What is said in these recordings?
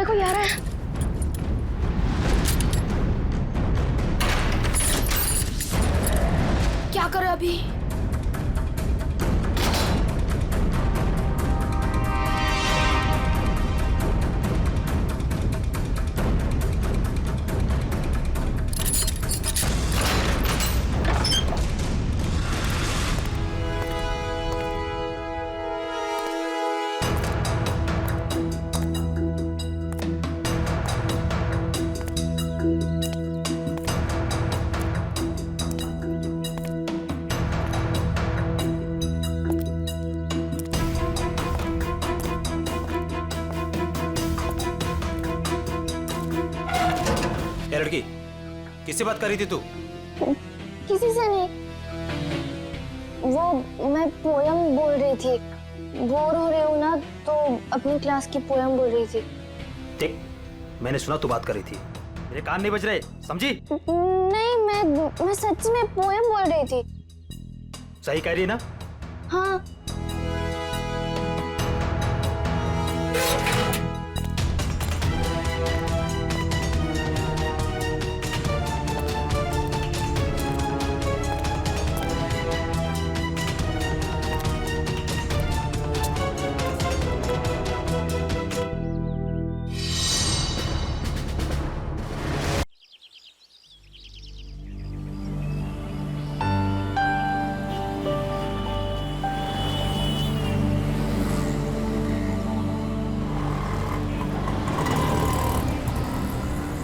है, कोई आ रहा है। क्या करें अभी? ये लड़की किससे बात कर रही थी तू? किसी से नहीं, वो मैं पोयम बोल रही थी। बोर हो रही हूँ ना, तो अपनी क्लास की पोयम बोल रही थी। देख, मैंने सुना तू बात कर रही थी, मेरे कान नहीं बज रहे, समझी? नहीं, मैं सच में पोयम बोल रही थी। सही कह रही है ना? हाँ।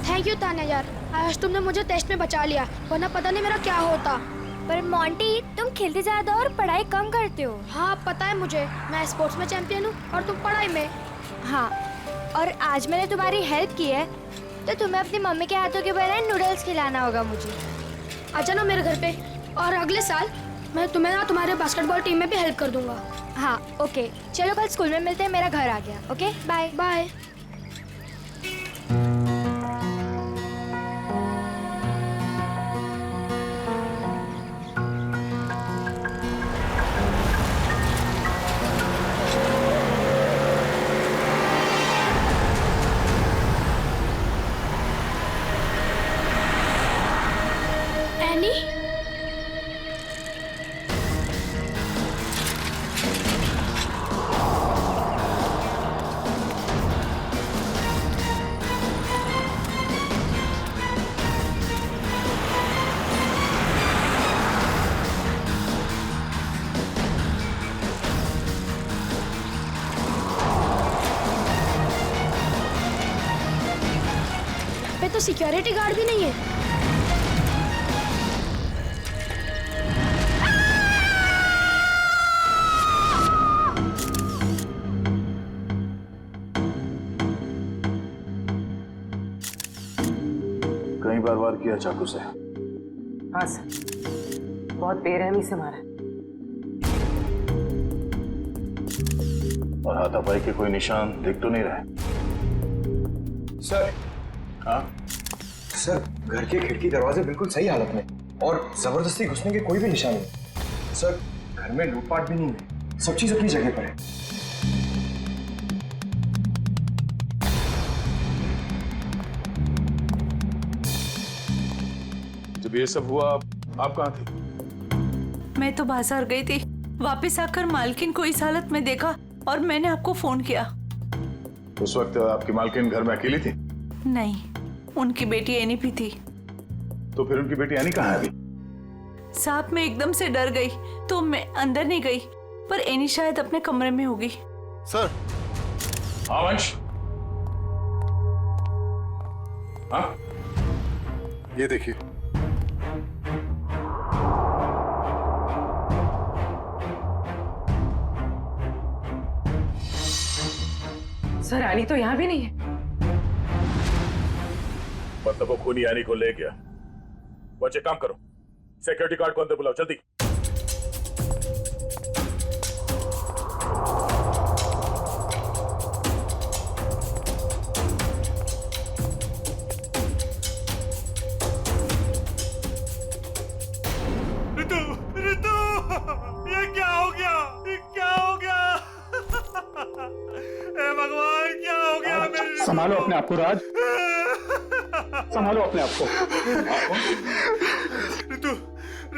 थैंक यू तान्या यार, आज तुमने मुझे टेस्ट में बचा लिया, वरना पता नहीं मेरा क्या होता। पर मोंटी, तुम खेलते ज्यादा और पढ़ाई कम करते हो। हाँ पता है मुझे, मैं स्पोर्ट्स में चैंपियन हूँ और तुम पढ़ाई में। हाँ, और आज मैंने तुम्हारी हेल्प की है, तो तुम्हें अपनी मम्मी के हाथों के बजाय नूडल्स खिलाना होगा मुझे। आ जाना मेरे घर पे, और अगले साल मैं तुम्हें ना तुम्हारे बास्केटबॉल टीम में भी हेल्प कर दूंगा। हाँ ओके, चलो कल स्कूल में मिलते हैं, मेरा घर आ गया। Okay bye bye. एनी, यहाँ पे तो सिक्योरिटी गार्ड भी नहीं है। कई बार वार किया चाकू से। हाँ सर, बहुत बेरहमी से मारा। और हाथापाई के कोई निशान दिख तो नहीं रहे? सर। हाँ सर, घर के खिड़की दरवाजे बिल्कुल सही हालत में और जबरदस्ती घुसने के कोई भी निशान नहीं। सर, घर में लूटपाट भी नहीं है, सब चीज अपनी जगह पर है। जब ये सब हुआ आप कहाँ थे? मैं तो बाजार गई थी, वापस आकर मालकिन को इस हालत में देखा और मैंने आपको फोन किया। उस वक्त आपकी मालकिन घर में अकेली थी? नहीं, उनकी बेटी एनी भी थी। तो फिर उनकी बेटी एनी कहाँ है अभी? साहब मैं एकदम से डर गई तो मैं अंदर नहीं गई, पर एनी शायद अपने कमरे में होगी। सर। हाँ वंश। हाँ, ये देखिए। सर, रानी तो यहाँ भी नहीं है। मतलब वो खूनी यानी को ले गया। बच्चे काम करो, सिक्योरिटी गार्ड को अंदर बुलाओ जल्दी। ऋतु, ऋतु, ये क्या हो गया? ये क्या हो गया? हे भगवान, क्या हो गया मेरी? संभालो अपने आप को राज, संभालो अपने आप को। ऋतु,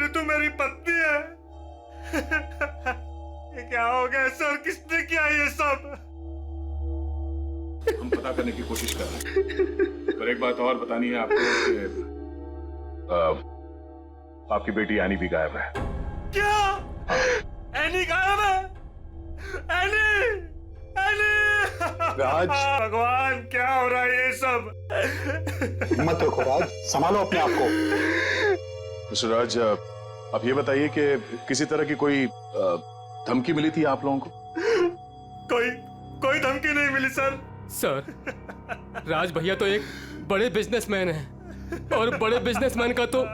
ऋतु मेरी पत्नी है। ये क्या हो गया सर? किसने किया ये सब? हम पता करने की कोशिश कर रहे हैं, पर एक बात और बतानी है आपको कि आपकी बेटी एनी भी गायब है। क्या? एनी गायब है? Any, any! राज, भगवान क्या हो रहा है ये सब? मत रखो राज, संभालो अपने आप को। मिस्टर राज, आप ये बताइए कि किसी तरह की कोई धमकी मिली थी आप लोगों को? कोई धमकी नहीं मिली सर। सर, राज भैया तो एक बड़े बिजनेसमैन हैं और बड़े बिजनेसमैन का तो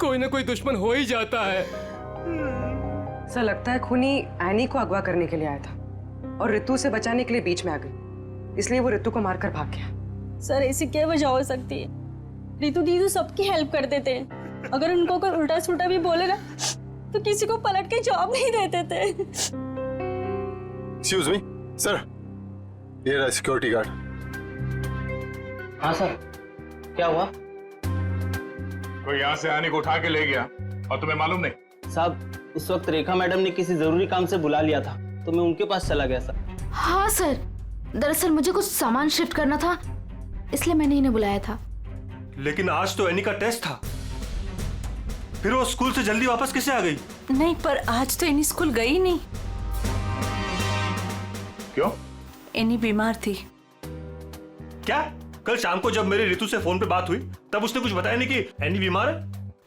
कोई ना कोई दुश्मन हो ही जाता है। सर लगता है खूनी एनी को अगवा करने के लिए आया था और ऋतु से बचाने के लिए बीच में आ गई, इसलिए वो ऋतु को मारकर भाग गया। सर ऐसी क्या वजह हो सकती है? ऋतु दीदी सबकी हेल्प कर देते हैं, अगर उनको कोई उल्टा सुल्टा भी बोलेगा तो किसी को पलट के जवाब नहीं देते थे। एक्सक्यूज मी सर, ये रहा सिक्योरिटी गार्ड। हाँ सर, क्या हुआ? कोई यहाँ से आने को उठा के ले गया और तुम्हें मालूम नहीं? साहब, उस वक्त रेखा मैडम ने किसी जरूरी काम से बुला लिया था तो मैं उनके पास चला गया सर। हाँ सर, दरअसल मुझे कुछ सामान शिफ्ट करना था, इसलिए मैंने इन्हें बुलाया था। लेकिन आज तो एनी का टेस्ट था, फिर वो स्कूल से जल्दी वापस कैसे आ गई? नहीं, पर आज तो एनी स्कूल गई नहीं। क्यों? एनी बीमार थी। क्या? कल शाम को जब मेरी ऋतु से फोन पे बात हुई तब उसने कुछ बताया नहीं कि एनी बीमार है?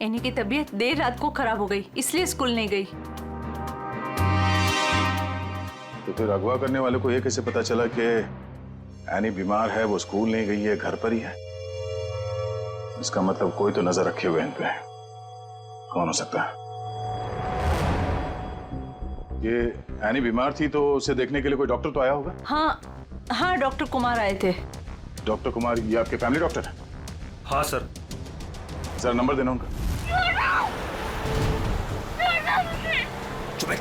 एनी की तबीयत देर रात को खराब हो गई, इसलिए स्कूल नहीं गई। तो फिर अगवा करने वाले को ये कैसे पता चला कि एनी बीमार है, वो स्कूल नहीं गई है, घर पर ही है? इसका मतलब कोई तो नजर रखे हुए इन पे। कौन हो सकता है? ये एनी बीमार थी तो उसे देखने के लिए कोई डॉक्टर तो आया होगा? हाँ, डॉक्टर कुमार आए थे। डॉक्टर कुमार, ये आपके फैमिली डॉक्टर है? हाँ सर। जरा नंबर देना उनका। चुप है।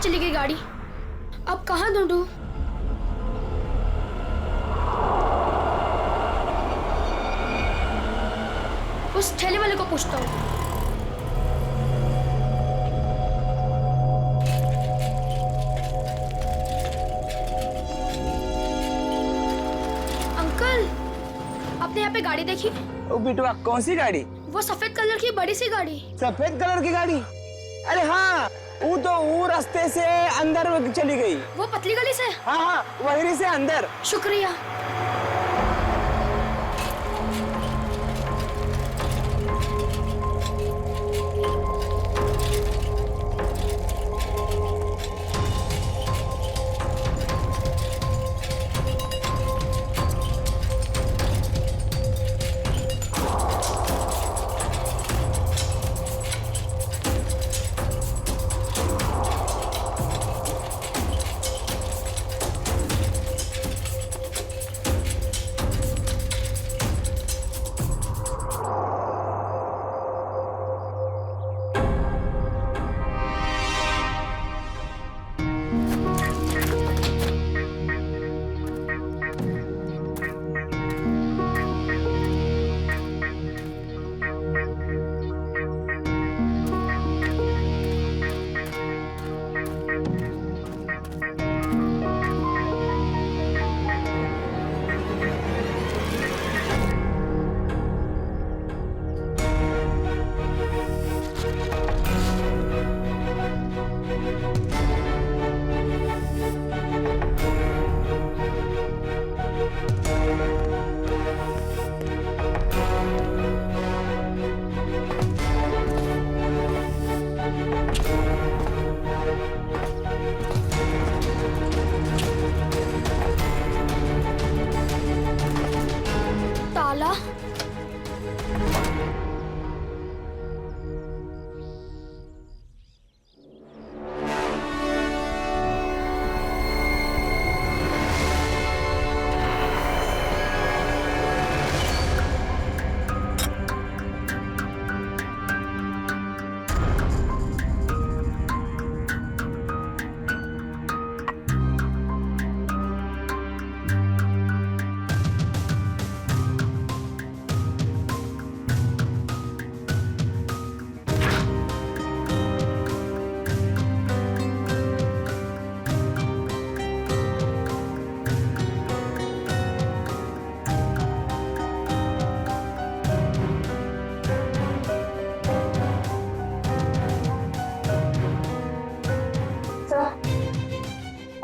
चली गई गाड़ी? अब कहाँ ढूंढूं? उस ठेले वाले को पूछता हूँ। अंकल, आपने यहाँ पे गाड़ी देखी? ओ बिटवा, कौन सी गाड़ी? वो सफेद कलर की बड़ी सी गाड़ी। सफेद कलर की गाड़ी? अरे हाँ, वो रास्ते से अंदर चली गई। वो पतली गली से? हाँ, वहीं से अंदर। शुक्रिया।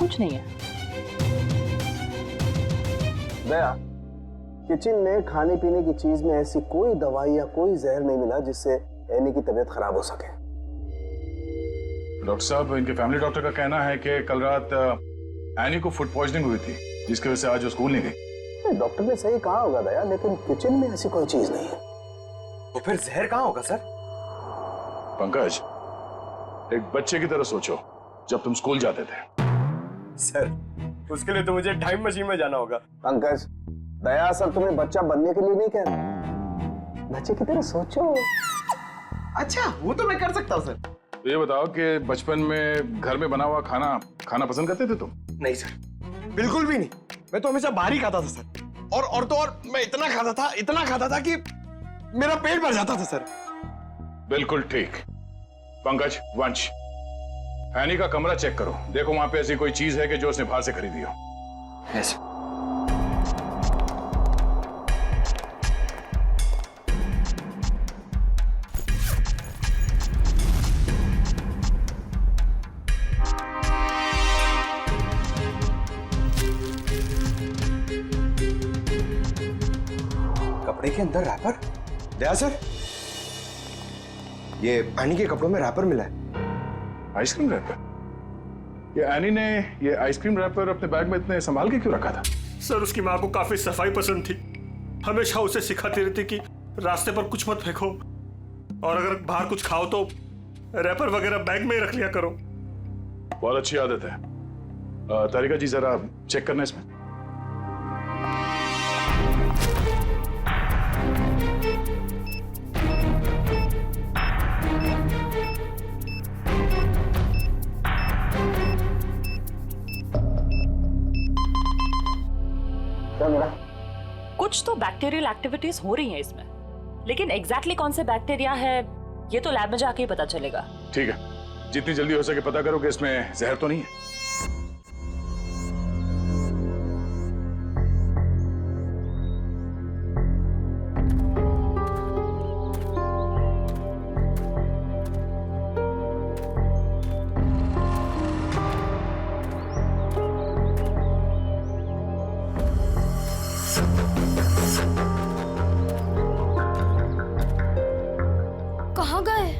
कुछ नहीं है। दया, किचन में खाने पीने की चीज में ऐसी कोई दवाई या कोई जहर नहीं मिला जिससे एनी की तबीयत खराब हो सके। डॉक्टर साहब, इनके फैमिली डॉक्टर का कहना है कि कल रात एनी को फूड पॉइजनिंग हुई थी, जिसकी वजह से आज वो स्कूल नहीं गई। डॉक्टर ने सही कहा होगा दया, लेकिन किचन में ऐसी कोई चीज नहीं है। तो फिर जहर कहाँ होगा सर? पंकज, एक बच्चे की तरह सोचो जब तुम स्कूल जाते थे। सर, उसके लिए तो मुझे टाइम मशीन में जाना होगा। पंकज, दया सर तुम्हें बच्चा बनने के लिए नहीं कह रहे, बच्चे की तरह सोचो। अच्छा, वो तो मैं कर सकता हूँ सर। तो ये बताओ कि बचपन में घर में बना हुआ खाना खाना पसंद करते थे तुम? नहीं सर, बिल्कुल भी नहीं। मैं तो हमेशा बाहर ही खाता था सर। और तो और मैं इतना खाता था कि मेरा पेट भर जाता था सर। बिल्कुल ठीक। पंकज, वंश, एनी का कमरा चेक करो, देखो वहां पे ऐसी कोई चीज है कि जो उसने बाहर से खरीदी हो। यस। कपड़े के अंदर रैपर? दया सर, ये एनी के कपड़ों में रैपर मिला है। Ice cream wrapper? ये एनी ने ये आइसक्रीम रैपर अपने बैग में इतने संभाल के क्यों रखा था? सर, उसकी माँ को काफी सफाई पसंद थी, हमेशा उसे सिखाती रहती कि रास्ते पर कुछ मत फेंको, और अगर बाहर कुछ खाओ तो रैपर वगैरह बैग में ही रख लिया करो। बहुत अच्छी आदत है। तारिका जी, जरा चेक करना इसमें। कुछ तो बैक्टीरियल एक्टिविटीज हो रही हैं इसमें, लेकिन एग्जैक्टली कौन से बैक्टीरिया है ये तो लैब में जाके ही पता चलेगा। ठीक है, जितनी जल्दी हो सके पता करो कि इसमें जहर तो नहीं है। कहाँ गए?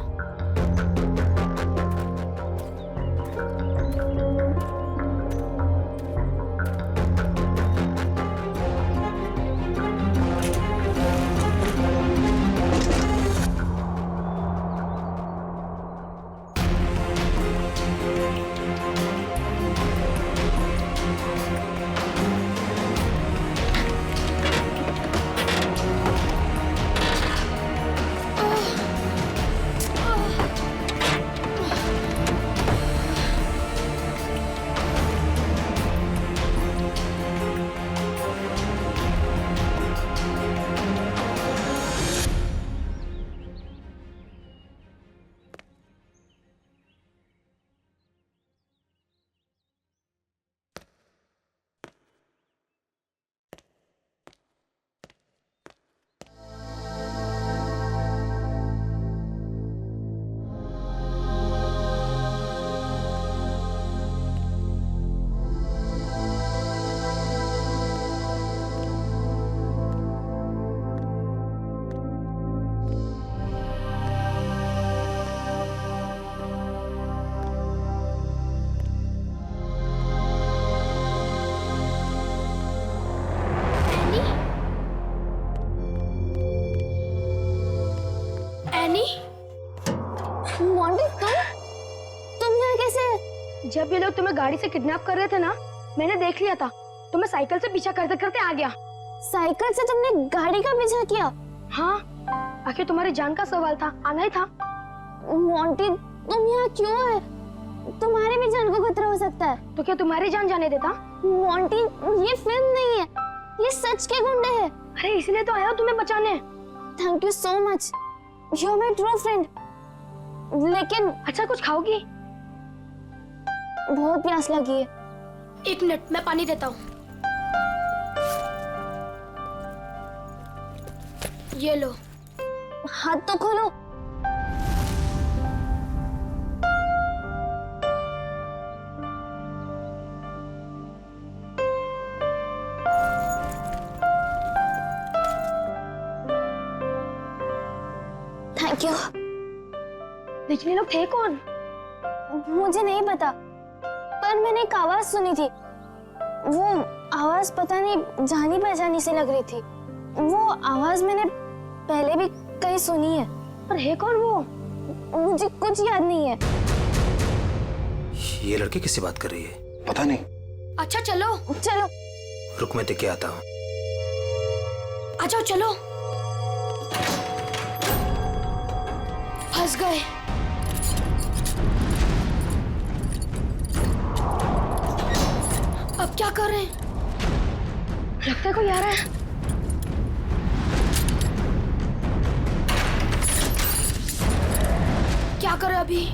जब ये लोग तुम्हें गाड़ी से किडनैप कर रहे थे ना, मैंने देख लिया था। तो मैं साइकिल से पीछा करते करते आ गया। साइकिल से तुमने गाड़ी का पीछा किया? हाँ, आखिर तुम्हारी जान का सवाल था, आना ही था। मोंटी, तुम यहाँ क्यों है? तुम्हारी भी जान को खतरा हो सकता है। तो क्या तुम्हारी जान जाने देता? मोंटी, ये फिल्म नहीं है, ये सच के गुंडे हैं। अरे इसलिए तो आया हूँ तुम्हें बचाने। Thank you so much, you are my true friend. लेकिन अच्छा, कुछ खाओगी? बहुत प्यास लगी है। एक मिनट, मैं पानी देता हूँ। ये लो। हाथ तो खोलो। क्यों? लेकिन ये लोग थे कौन? मुझे नहीं पता, पर मैंने एक आवाज सुनी थी। वो आवाज पता नहीं जानी पहचानी सी लग रही थी। वो आवाज मैंने पहले भी कहीं सुनी है, पर है कौन वो? मुझे कुछ याद नहीं है। ये लड़की किससे बात कर रही है? पता नहीं। अच्छा चलो चलो। रुक, मैं देख के आता हूँ। आ जाओ चलो। फंस गए। अब क्या कर रहे हैं? लगता है कोई आ रहा है। क्या करें अभी?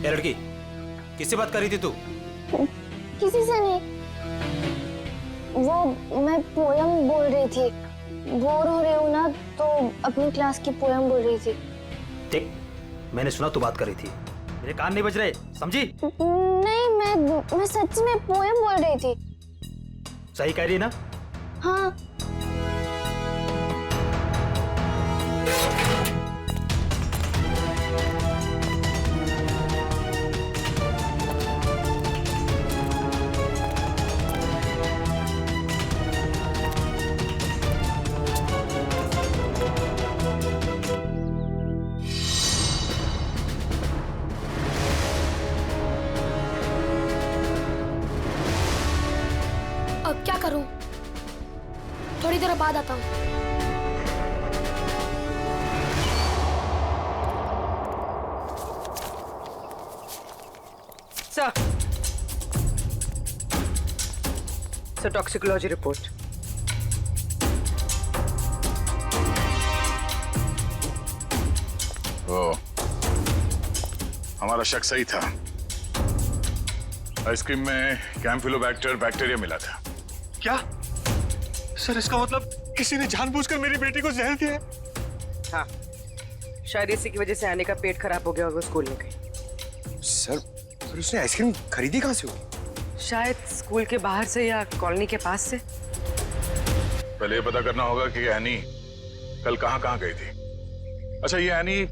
ये लड़की किससे बात कर रही थी तू? किसी से नहीं। वो मैं पोयम बोल रही थी। बोर हो रही हूँ ना, तो अपनी क्लास की पोयम बोल रही थी। देख, मैंने सुना तू बात कर रही थी, मेरे कान नहीं बज रहे, समझी? नहीं, मैं सच में पोयम बोल रही थी। सही कह रही है ना? हाँ। अब क्या करूं? थोड़ी देर बाद आता हूं। Sir toxicology report. ओ, हमारा शक सही था। आइसक्रीम में कैम्फिलोबैक्टर बैक्टीरिया मिला था। क्या सर, इसका मतलब किसी ने जानबूझकर मेरी बेटी को जहर दिया है? हाँ, शायद इसी की वजह से आने का पेट खराब हो गया और वो स्कूल में गई। सर, फिर उसने आइसक्रीम खरीदी कहाँ से होगी? शायद स्कूल के बाहर से या कॉलोनी के पास से। पहले ये पता करना होगा कि एनी कल कहाँ गई थी। अच्छा, ये एनी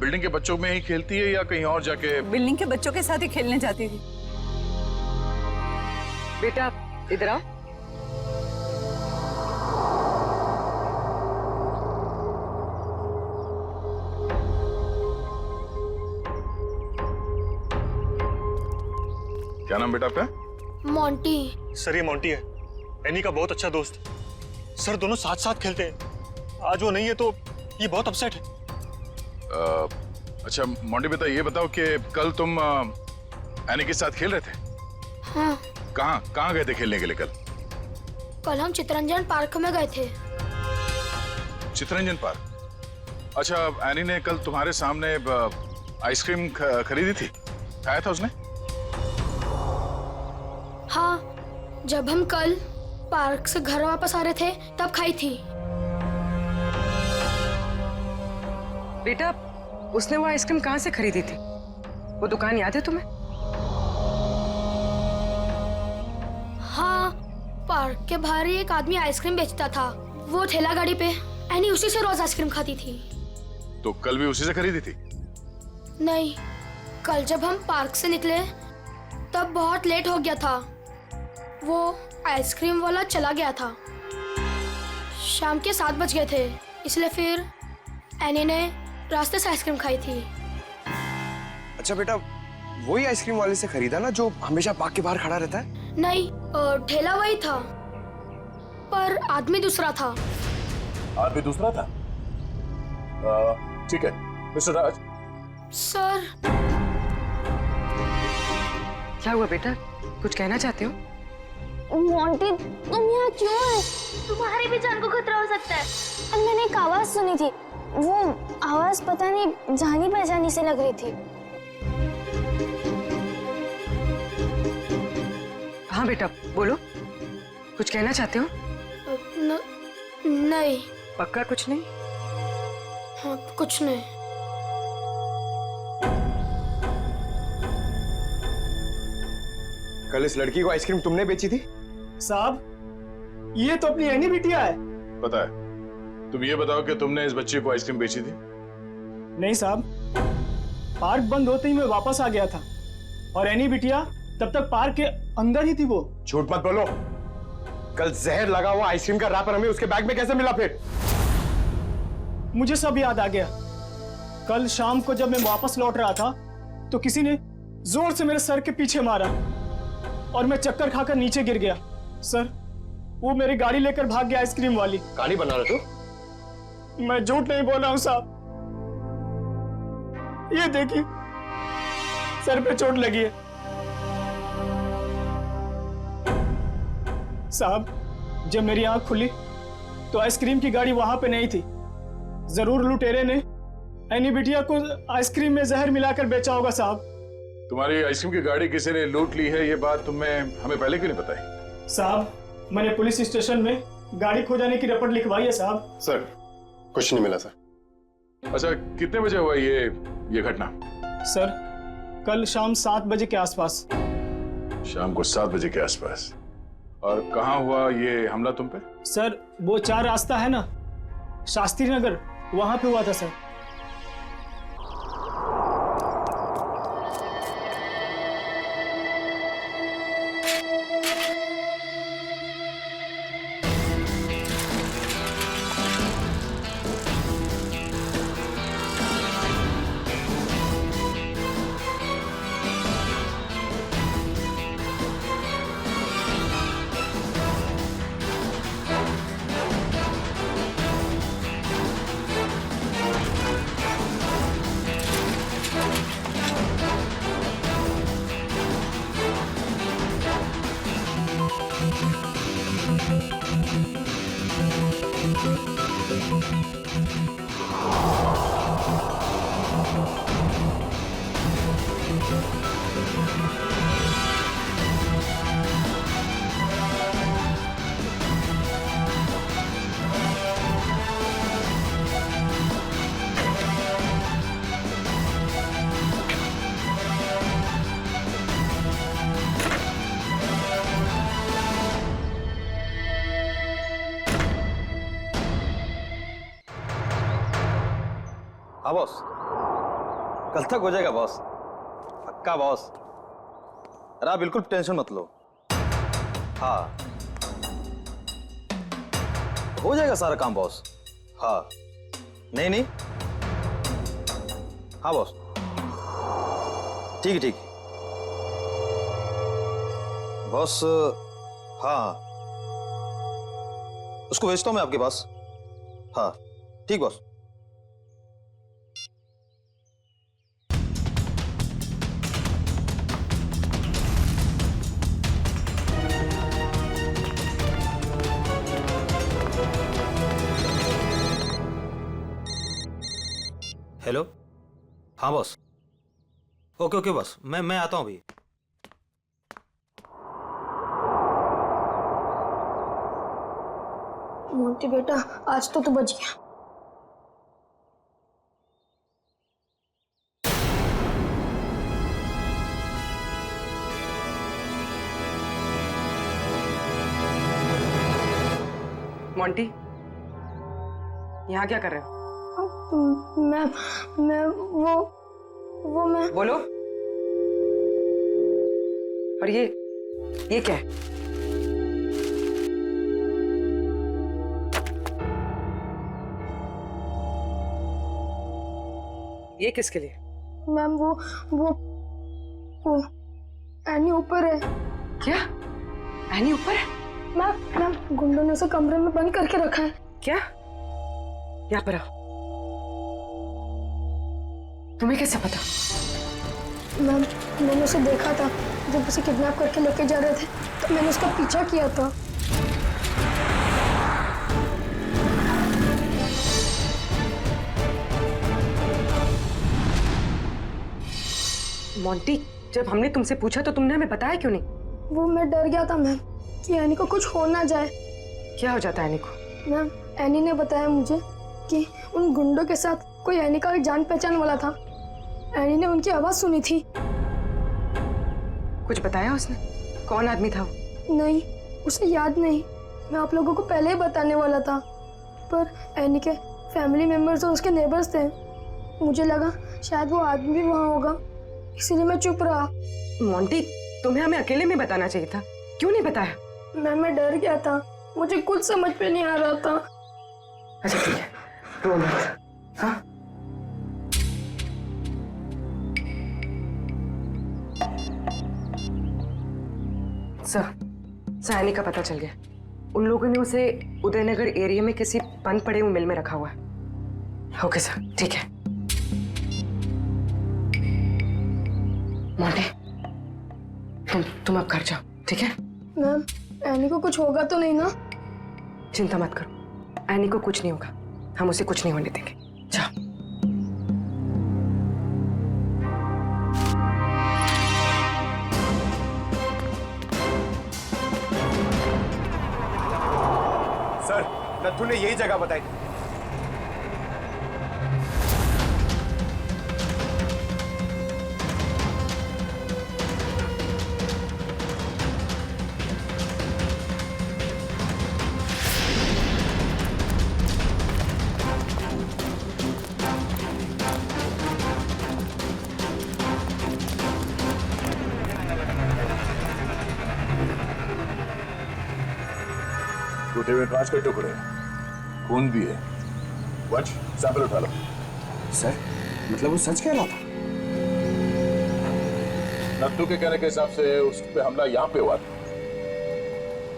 बिल्डिंग के बच्चों में ही खेलती है या कहीं और जाके? बिल्डिंग के बच्चों के साथ ही खेलने जाती थी। बेटा इधर आओ। क्या नाम बेटा आपका? मोंटी। सर, ये मोंटी है, एनी का बहुत अच्छा दोस्त। सर, दोनों साथ साथ खेलते हैं। आज वो नहीं है तो ये बहुत अपसेट है। अच्छा मोंटी बेटा, ये बताओ कि कल तुम एनी के साथ खेल रहे थे? हाँ। कहाँ गए थे खेलने के लिए कल? कल हम चितरंजन पार्क में गए थे। चितरंजन पार्क? अच्छा, एनी ने कल तुम्हारे सामने आइसक्रीम खरीदी थी, खाया था उसने? हाँ, जब हम कल पार्क से घर वापस आ रहे थे तब खाई थी। बेटा, उसने वो आइसक्रीम कहाँ से खरीदी थी? वो दुकान याद है तुम्हें? हाँ, पार्क के बाहर ही एक आदमी आइसक्रीम बेचता था। वो ठेला गाड़ी पे एनी उसी से रोज आइसक्रीम खाती थी। तो कल भी उसी से खरीदी थी? नहीं, कल जब हम पार्क से निकले तब बहुत लेट हो गया था। वो आइसक्रीम वाला चला गया था। शाम के 7 बज गए थे, इसलिए फिर एनी ने रास्ते से आइसक्रीम खाई थी। अच्छा बेटा, वही आइसक्रीम वाले से खरीदा ना जो हमेशा पार्क के बाहर खड़ा रहता है? नहीं, ठेला वही था, पर आदमी दूसरा था। आदमी दूसरा था? ठीक है मिस्टर राज। सर। क्या हुआ बेटा? कुछ कहना चाहते हो? मोंटी, तुम यहाँ क्यों है? तुम्हारी भी जान को खतरा हो सकता है। और मैंने एक आवाज सुनी थी, वो आवाज पता नहीं जानी पहचानी से लग रही थी। हाँ बेटा बोलो, कुछ कहना चाहते हो? नहीं। पक्का कुछ नहीं? हाँ, कुछ नहीं। कल इस लड़की को आइसक्रीम तुमने बेची थी? साहब, ये तो अपनी एनी बिटिया है। पता है। तुम ये बताओ कि तुमने इस बच्चे को आइसक्रीम बेची थी? नहीं साहब, पार्क बंद होते ही मैं वापस आ गया था और एनी बिटिया तब तक पार्क के अंदर ही थी। वो झूठ मत बोलो। कल जहर लगा हुआ आइसक्रीम का रैपर हमें उसके बैग में कैसे मिला फिर? मुझे सब याद आ गया। कल शाम को जब मैं वापस लौट रहा था तो किसी ने जोर से मेरे सर के पीछे मारा और मैं चक्कर खाकर नीचे गिर गया। सर, वो मेरी गाड़ी लेकर भाग गया आइसक्रीम वाली। कहानी बना रहे तू? मैं झूठ नहीं बोल रहा हूं साहब। ये देखिए, सर पे चोट लगी है। साहब, जब मेरी आंख खुली तो आइसक्रीम की गाड़ी वहां पे नहीं थी। जरूर लुटेरे ने एनी बिटिया को आइसक्रीम में जहर मिलाकर बेचा होगा साहब। तुम्हारी आइसक्रीम की गाड़ी किसी ने लूट ली है, ये बात तुम्हें हमें पहले क्यों नहीं बताई? साहब, मैंने पुलिस स्टेशन में गाड़ी खो जाने की रिपोर्ट लिखवाई है साहब। सर, कुछ नहीं मिला सर। अच्छा, कितने बजे हुआ ये घटना? सर, कल शाम 7 बजे के आसपास। शाम को 7 बजे के आसपास। और कहाँ हुआ ये हमला तुम पे? सर, वो 4 रास्ता है ना, शास्त्री नगर, वहां पे हुआ था सर। हाँ बॉस, कल तक हो जाएगा बॉस, पक्का बॉस। अरे आप बिल्कुल टेंशन मत लो। हाँ, हो जाएगा सारा काम बॉस। हाँ, नहीं नहीं, हाँ बॉस, ठीक है ठीक है बॉस। हाँ, उसको भेजता हूँ मैं आपके पास। हाँ ठीक बॉस। हेलो, हाँ बॉस। ओके ओके बॉस, मैं आता हूँ अभी। मोंटी बेटा, आज तो तू बच गया। मोंटी, यहाँ क्या कर रहे हो? मैं वो मैं बोलो। और ये क्या है? ये किसके लिए? मैम, वो एनी ऊपर है। क्या? एनी ऊपर है? मैम, गुंडों ने उसे कमरे में बंद करके रखा है। क्या? यहाँ पर आओ। तुम्हें कैसे पता? मैम, मैंने उसे देखा था जब उसे किडनैप करके लेके जा रहे थे, तो मैंने उसका पीछा किया था। मोंटी, जब हमने तुमसे पूछा तो तुमने हमें बताया क्यों नहीं? वो मैं डर गया था मैम कि एनी को कुछ हो ना जाए। क्या हो जाता है एनी को? मैम, एनी ने बताया मुझे कि उन गुंडों के साथ कोई एनी का जान पहचान वाला था। एनी ने उनकी आवाज सुनी थी। कुछ बताया उसने? कौन आदमी था वो? नहीं, उसे याद नहीं। मैं आप लोगों को पहले ही बताने वाला था, पर एनी के फैमिली मेंबर्स और उसके नेबर्स थे। मुझे लगा शायद वो आदमी भी वहाँ होगा, इसलिए मैं चुप रहा। मोंटी, तुम्हें हमें अकेले में बताना चाहिए था, क्यों नहीं बताया? मैं डर गया था, मुझे कुछ समझ में नहीं आ रहा था। अच्छा ठीक है, रो मत। हाँ? सर, एनी का पता चल गया। उन लोगों ने उसे उदयनगर एरिया में किसी बंद पड़े हुए मिल में रखा हुआ है। ओके सर, ठीक है। मोंटी, तुम अब घर जाओ, ठीक है? मैम, एनी को कुछ होगा तो नहीं ना? चिंता मत करो, एनी को कुछ नहीं होगा, हम उसे कुछ नहीं होने देंगे। जाओ। सर, नथु ने यही जगह बताई। टूटे हुए कांच के टुकड़े, खून भी है। वंश, सैंपल उठा लो। सर, मतलब वो सच कह रहा था? नत्थू के कहने के हिसाब से उस पे हमला यहाँ पे हुआ था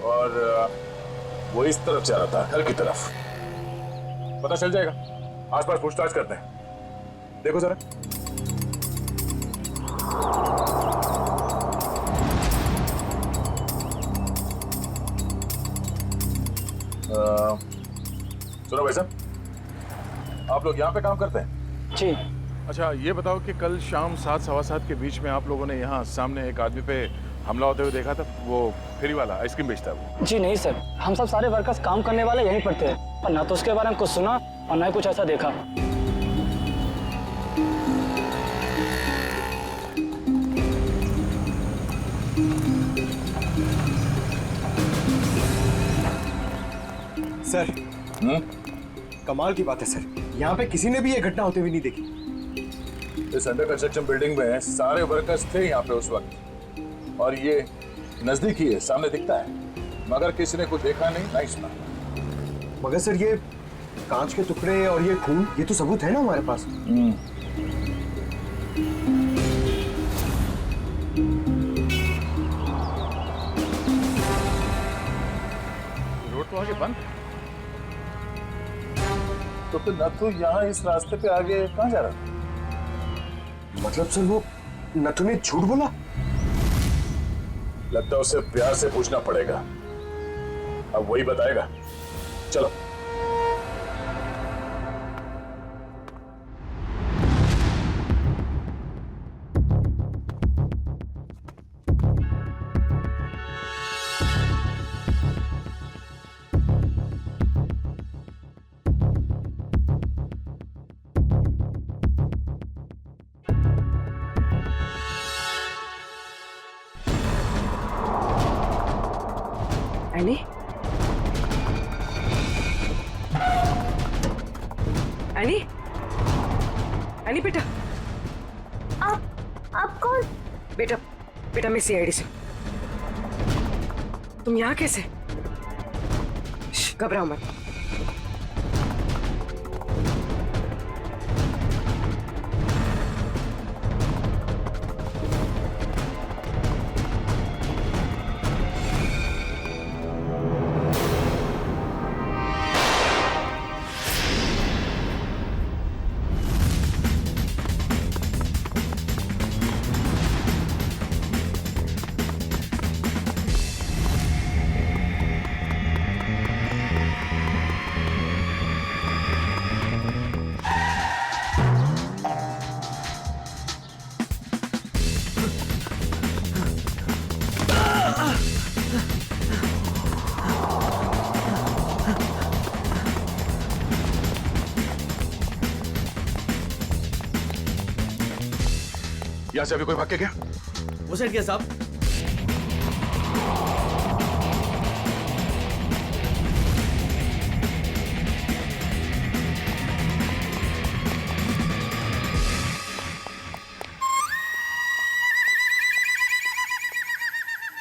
और वो इस तरफ जा रहा था, घर की तरफ। पता चल जाएगा, आसपास पूछताछ करते हैं। देखो जरा। सुनो भाई साहब, आप लोग यहाँ पे काम करते हैं? जी। अच्छा, ये बताओ कि कल शाम 7 सवा 7 के बीच में आप लोगों ने यहाँ सामने एक आदमी पे हमला होते हुए देखा था? वो फेरी वाला आइसक्रीम बेचता है वो। जी नहीं सर, हम सब सारे वर्कर्स काम करने वाले यहीं पर थे, पर ना तो उसके बारे में कुछ सुना और ना ही कुछ ऐसा देखा। सर, कमाल की बात है सर, यहाँ पे किसी ने भी ये घटना होते हुए नहीं देखी। इस अंडर कंस्ट्रक्शन बिल्डिंग में सारे वर्कर्स थे यहाँ पे उस वक्त, और ये नजदीक ही है, सामने दिखता है, मगर किसी ने कुछ देखा नहीं, नहीं सुना। मगर सर, ये कांच के टुकड़े और ये खून, ये तो सबूत है ना हमारे पास। रोड तो आगे बंद, तो फिर नथु यहाँ इस रास्ते पे आगे कहाँ जा रहा था? मतलब सर, वो नथु ने झूठ बोला? लगता है उसे प्यार से पूछना पड़ेगा, अब वही बताएगा। चलो। एनी? एनी? एनी बेटा? आप कौन? बेटा मैं सीआईडी से। तुम यहाँ कैसे? घबराओ मत। यहाँ से अभी कोई भाग के गया? वो साइड क्या साहब?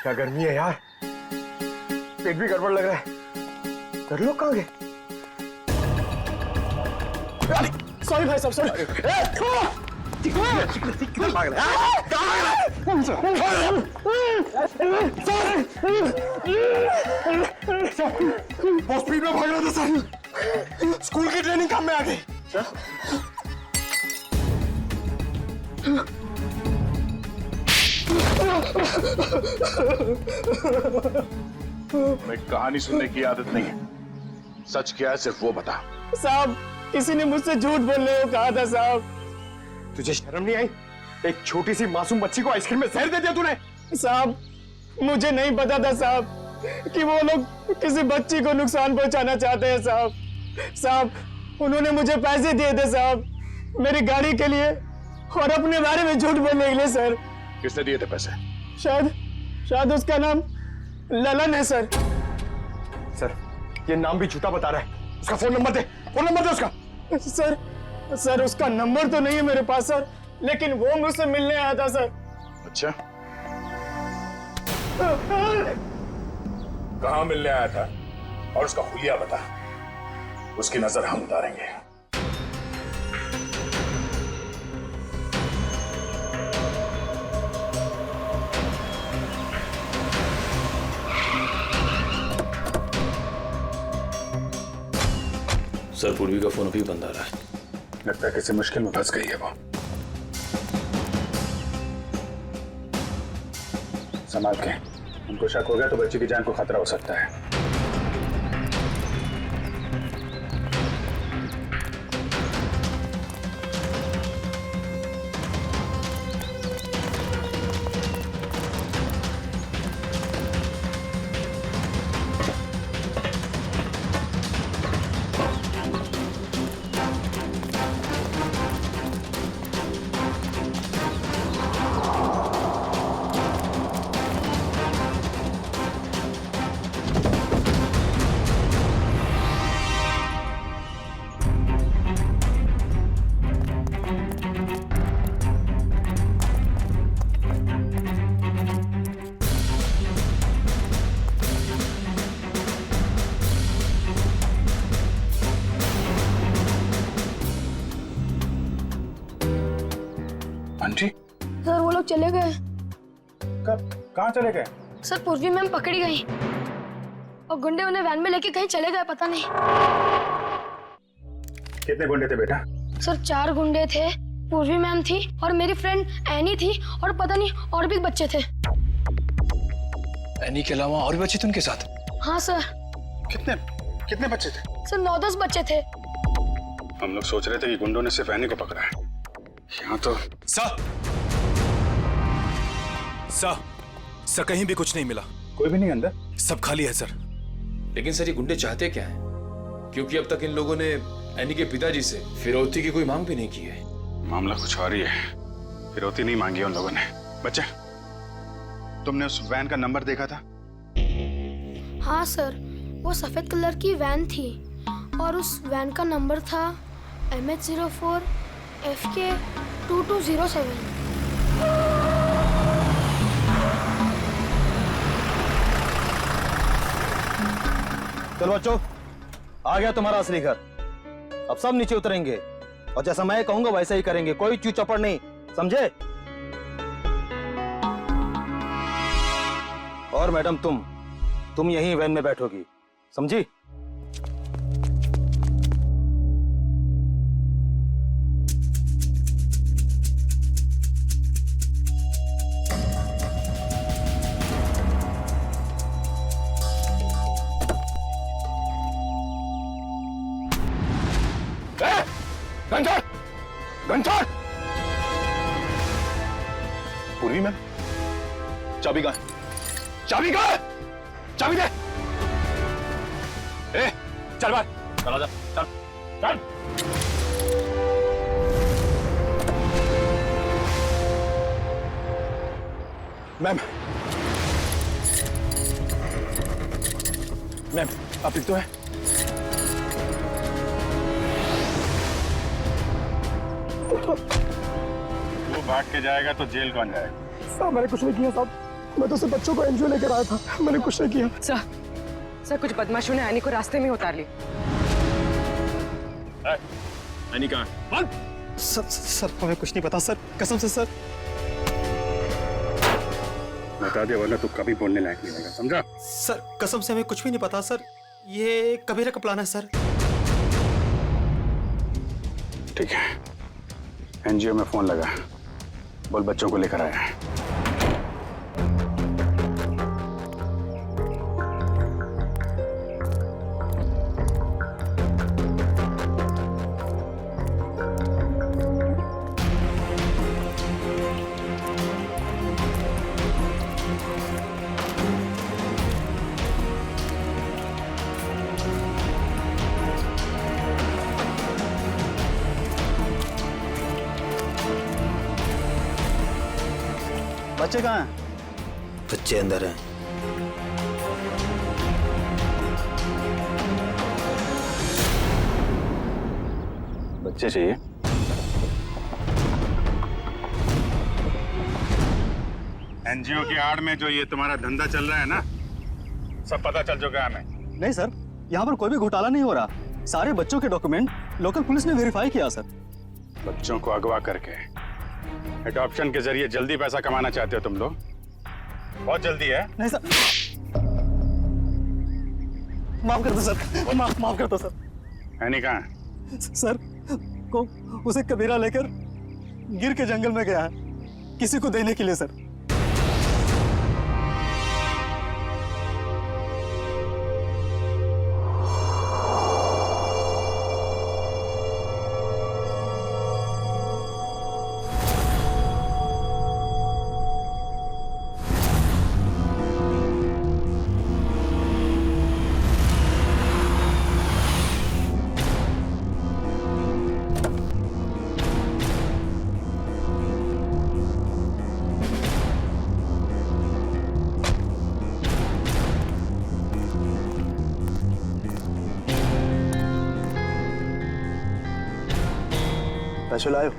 क्या गर्मी है यार, पेट भी गड़बड़ लग रहा है। कर लो कहाँ गए? सॉरी भाई साहब, सॉरी। किधर भाग रहा है? बहुत स्पीड में भाग रहा था सर। स्कूल की ट्रेनिंग काम में आ गई। मैं कहानी सुनने की आदत नहीं है, सच क्या है सिर्फ वो बता। साहब, किसी ने मुझसे झूठ बोलने को कहा था साहब। तुझे शर्म नहीं आई? एक छोटी सी मासूम बच्ची को आइसक्रीम में जहर दे दिया तूने। साहब, मुझे नहीं पता था साहब कि वो लोग किसी बच्ची को नुकसान पहुंचाना चाहते हैं साहब। साहब, उन्होंने मुझे पैसे दिए थे साहब, मेरी गाड़ी के लिए और अपने बारे में झूठ बोलने के लिए सर। किसने दिए थे पैसे? शायद उसका नाम ललन है सर। सर, ये नाम भी झूठा बता रहा है। उसका फोन नंबर दे, फोन नंबर दे उसका। सर उसका नंबर तो नहीं है मेरे पास सर, लेकिन वो मुझसे मिलने आया था सर। अच्छा, कहाँ मिलने आया था और उसका हुलिया बता, उसकी नजर हम उतारेंगे। सर, पूर्वी का फोन अभी बंद आ रहा है। लगता है किसी मुश्किल में फंस गई है वो। संभाल के, उनको शक हो गया तो बच्ची की जान को खतरा हो सकता है। आंटी? सर वो लोग चले गए। कब? कहाँ चले गए? सर पूर्वी मैम पकड़ी गई और गुंडे उन्हें वैन में लेके कहीं चले गए, पता नहीं। कितने गुंडे थे बेटा? सर 4 गुंडे थे, पूर्वी मैम थी और मेरी फ्रेंड एनी थी और पता नहीं और भी बच्चे थे। एनी के अलावा और भी बच्चे थे उनके साथ? हाँ सर। कितने बच्चे थे? सर 9-10 बच्चे थे। हम लोग सोच रहे थे कि गुंडों ने सिर्फ एनी को पकड़ा है, यहाँ तो। सर कहीं भी कुछ नहीं मिला। कोई भी नहीं अंदर? सब खाली है सर। लेकिन सर ये गुंडे चाहते क्या हैं? क्योंकि अब तक इन लोगों ने एनी के पिताजी से फिरौती की कोई मांग भी नहीं की है। मामला कुछ और ही है, फिरौती नहीं मांगी उन लोगों ने। बच्चे, तुमने उस वैन का नंबर देखा था? हाँ सर, वो सफेद कलर की वैन थी और उस वैन का नंबर था MH04 FK 2207। चलो बच्चों, आ गया तुम्हारा असली घर। अब सब नीचे उतरेंगे और जैसा मैं कहूंगा वैसा ही करेंगे, कोई चू चौपड़ नहीं, समझे? और मैडम तुम यहीं वैन में बैठोगी, समझी? घंटा! पूर्वी मैम, चाबी कहाँ है? चाबी कहाँ है? चाबी दे! चल बाहर, चला जा, चल। मैम मैम आप ठीक तो है? तू भाग के जाएगा तो जेल कौन जाएगा? साहब मैंने कुछ नहीं किया साहब, मैं तो सिर्फ बच्चों को एनजीओ लेकर आया था, मैंने कुछ नहीं किया। सर कुछ बदमाशों ने एनी को रास्ते में उतार ली। एनी कहाँ? सर हमें कुछ नहीं पता सर, कसम से सर। बता दे वरना तू कभी बोलने लायक नहीं रहेगा, समझा? सर कसम से हमें कुछ भी नहीं पता सर, ये कबीरा का प्लान है सर। ठीक है, एनजीओ में फोन लगा, बोल बच्चों को लेकर आया है। बच्चे कहाँ हैं? बच्चे अंदर हैं। बच्चे चाहिए? एनजीओ की आड़ में जो ये तुम्हारा धंधा चल रहा है ना, सब पता चल चुका है हमें। नहीं सर, यहाँ पर कोई भी घोटाला नहीं हो रहा, सारे बच्चों के डॉक्यूमेंट लोकल पुलिस ने वेरीफाई किया सर। बच्चों को अगवा करके एडॉप्शन के जरिए जल्दी पैसा कमाना चाहते हो तुम लोग? बहुत जल्दी है। नहीं सर, माफ कर दो सर, माफ कर दो सर। एनी कहाँ है? सर को उसे कबीरा लेकर गिर के जंगल में गया है, किसी को देने के लिए सर। पैसे लाए?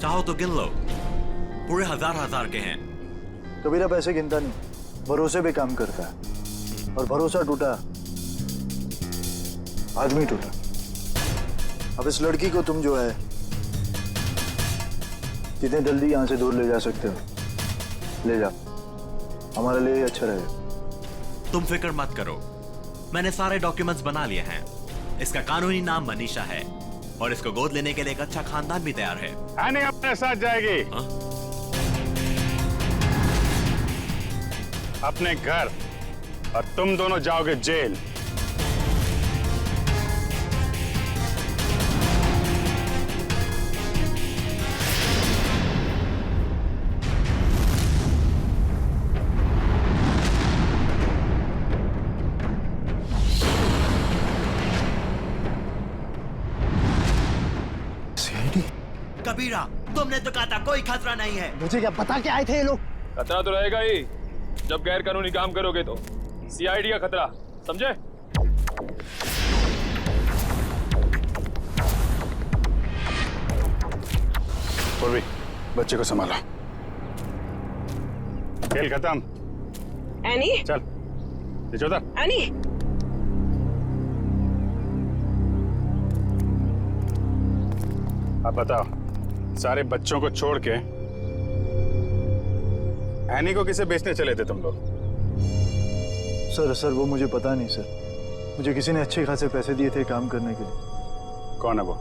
चाहो तो गिन लो, पूरे हजार के हैं। कबीरा पैसे गिनता नहीं, भरोसे पे काम करता है, और भरोसा टूटा आदमी टूटा। अब इस लड़की को तुम जो है जितने जल्दी यहाँ से दूर ले जा सकते हो ले जाओ, हमारे लिए अच्छा रहेगा। तुम फिक्र मत करो, मैंने सारे डॉक्यूमेंट्स बना लिए हैं। इसका कानूनी नाम मनीषा है और इसको गोद लेने के लिए एक अच्छा खानदान भी तैयार है। आने अपने साथ जाएगी अपने घर, और तुम दोनों जाओगे जेल। कबीरा, तुमने तो कहा था कोई खतरा नहीं है। मुझे क्या पता क्या आए थे ये लोग? खतरा तो रहेगा ही जब गैर कानूनी काम करोगे तो, सीआईडी का खतरा, समझे? पूर्वी, बच्चे को संभालो। खेल खत्म। एनी चल नीचे उतर। एनी अब बताओ, सारे बच्चों को छोड़ के एनी को किसे बेचने चले थे तुम लोग? सर वो मुझे पता नहीं सर, मुझे किसी ने अच्छे खासे पैसे दिए थे काम करने के लिए। कौन है वो?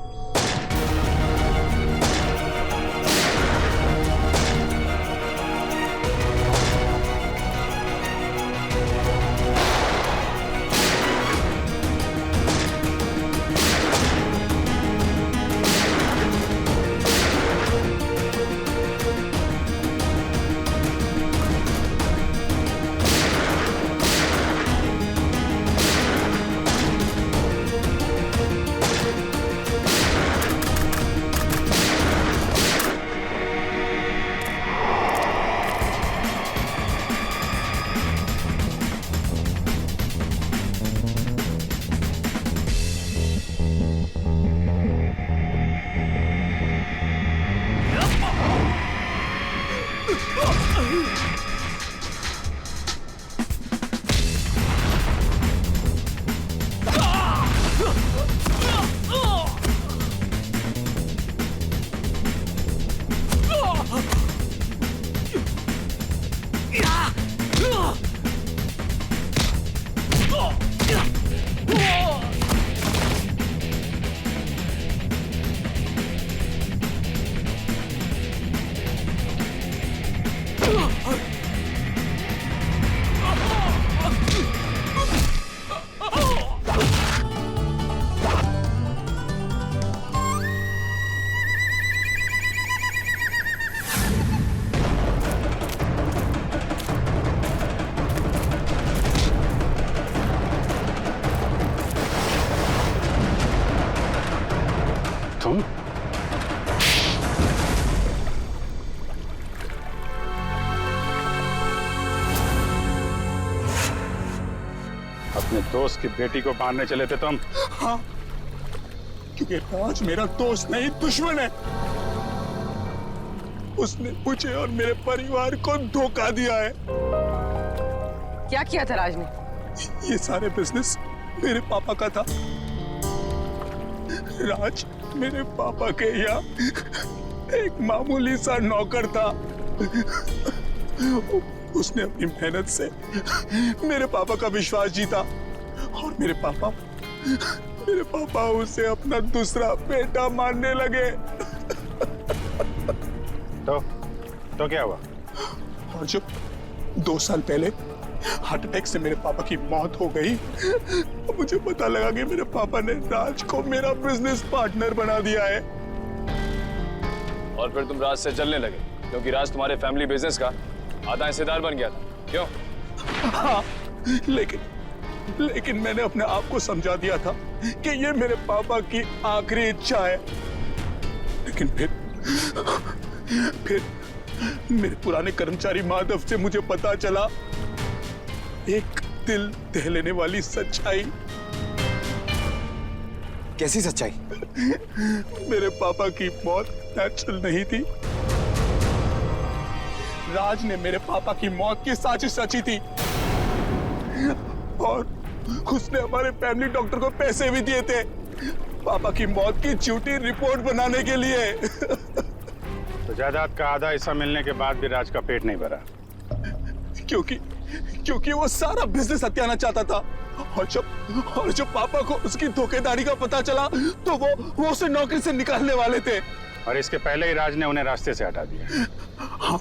तुम? अपने दोस्त की बेटी को मारने चले थे तुम? हाँ, क्योंकि राज मेरा दोस्त नहीं दुश्मन है। उसने मुझे और मेरे परिवार को धोखा दिया है। क्या किया था राज ने? ये सारे बिजनेस मेरे पापा का था। राज मेरे पापा के यहाँ एक मामूली सा नौकर था। उसने अपनी मेहनत से मेरे पापा का विश्वास जीता और मेरे पापा उसे अपना दूसरा बेटा मानने लगे। तो क्या हुआ? और जब 2 साल पहले हार्ट अटैक से मेरे पापा की मौत हो गई, मुझे पता लगा कि मेरे पापा ने राज को मेरा बिजनेस पार्टनर बना दिया है। और फिर तुम राज से चलने लगे क्योंकि राज तुम्हारे फैमिली बिजनेस का आधा हिस्सेदार बन गया था, क्यों? हाँ, लेकिन मैंने अपने आप को समझा दिया था कि ये मेरे पापा की आखिरी इच्छा है। लेकिन फिर मेरे पुराने कर्मचारी माधव से मुझे पता चला एक दिल दह लेने वाली सच्चाई। कैसी सच्चाई? मेरे पापा की मौत नेचुरल नहीं थी। राज ने मेरे पापा की मौत की साजिश रची थी और उसने हमारे फैमिली डॉक्टर को पैसे भी दिए थे पापा की मौत की झूठी रिपोर्ट बनाने के लिए। तो जायदाद का आधा हिस्सा मिलने के बाद भी राज का पेट नहीं भरा? क्योंकि वो सारा बिजनेस हथियाना चाहता था और जब पापा को उसकी धोखेधारी का पता चला तो वो उसे नौकरी से निकालने वाले थे। और इसके पहले ही राज ने उन्हें रास्ते से हटा दिया। हाँ,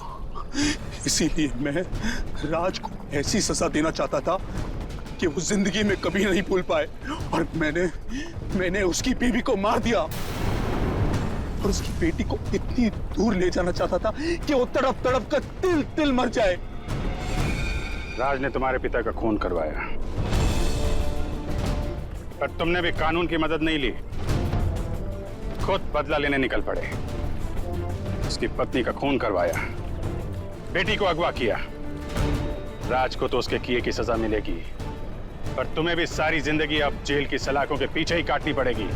इसीलिए मैं राज को ऐसी सजा देना चाहता था कि वो जिंदगी में कभी नहीं भूल पाए। और मैंने उसकी बीवी को मार दिया और उसकी बेटी को इतनी दूर ले जाना चाहता था कि वो तड़प तड़प कर तिल तिल मर जाए। राज ने तुम्हारे पिता का खून करवाया, पर तुमने भी कानून की मदद नहीं ली, खुद बदला लेने निकल पड़े। उसकी पत्नी का खून करवाया, बेटी को अगवा किया। राज को तो उसके किए की सजा मिलेगी, पर तुम्हें भी सारी जिंदगी अब जेल की सलाखों के पीछे ही काटनी पड़ेगी।